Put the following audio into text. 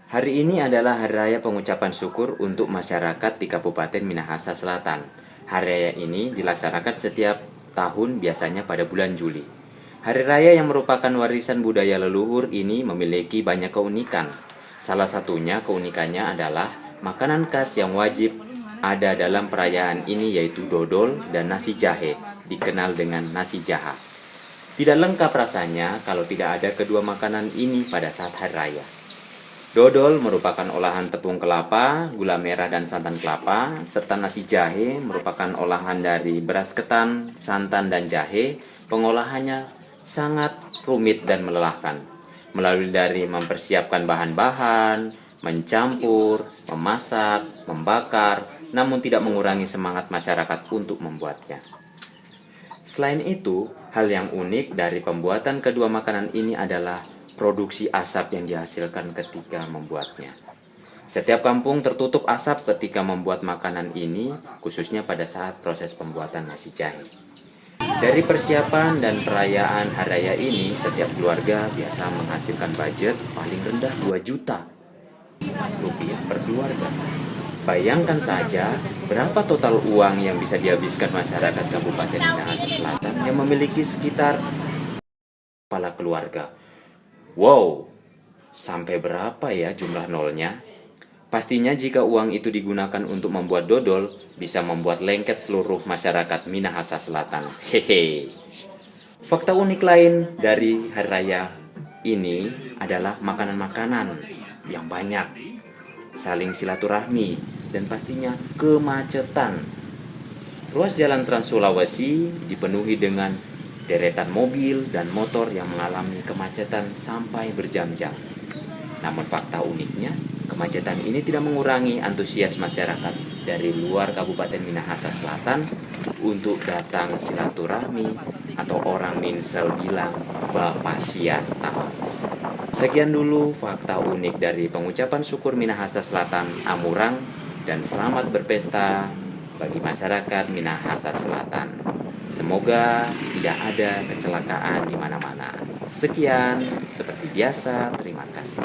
Hari ini adalah hari raya pengucapan syukur untuk masyarakat di Kabupaten Minahasa Selatan. Hari raya ini dilaksanakan setiap tahun biasanya pada bulan Juli. Hari raya yang merupakan warisan budaya leluhur ini memiliki banyak keunikan. Salah satunya keunikannya adalah makanan khas yang wajib ada dalam perayaan ini yaitu dodol dan nasi jahe, dikenal dengan nasi jaha. Tidak lengkap rasanya kalau tidak ada kedua makanan ini pada saat hari raya. Dodol merupakan olahan tepung kelapa, gula merah dan santan kelapa, serta nasi jahe merupakan olahan dari beras ketan, santan dan jahe. Pengolahannya sangat rumit dan melelahkan, melalui dari mempersiapkan bahan-bahan, mencampur, memasak, membakar, namun tidak mengurangi semangat masyarakat untuk membuatnya. Selain itu, hal yang unik dari pembuatan kedua makanan ini adalah produksi asap yang dihasilkan ketika membuatnya. Setiap kampung tertutup asap ketika membuat makanan ini, khususnya pada saat proses pembuatan nasi jahe. Dari persiapan dan perayaan hari raya ini, setiap keluarga biasa menghasilkan budget paling rendah 2 juta rupiah per keluarga. Bayangkan saja berapa total uang yang bisa dihabiskan masyarakat Kabupaten Minahasa Selatan yang memiliki sekitar kepala keluarga. Wow, sampai berapa ya jumlah nolnya? Pastinya jika uang itu digunakan untuk membuat dodol, bisa membuat lengket seluruh masyarakat Minahasa Selatan. Hehe. Fakta unik lain dari hari raya ini adalah makanan-makanan yang banyak, saling silaturahmi, dan pastinya kemacetan. Ruas jalan Trans Sulawesi dipenuhi dengan deretan mobil dan motor yang mengalami kemacetan sampai berjam-jam. Namun fakta uniknya, kemacetan ini tidak mengurangi antusias masyarakat dari luar Kabupaten Minahasa Selatan untuk datang silaturahmi atau orang Minsel bilang Bapak Sian tahu. Sekian dulu fakta unik dari pengucapan syukur Minahasa Selatan Amurang, dan selamat berpesta bagi masyarakat Minahasa Selatan. Semoga tidak ada kecelakaan di mana-mana. Sekian, seperti biasa, terima kasih.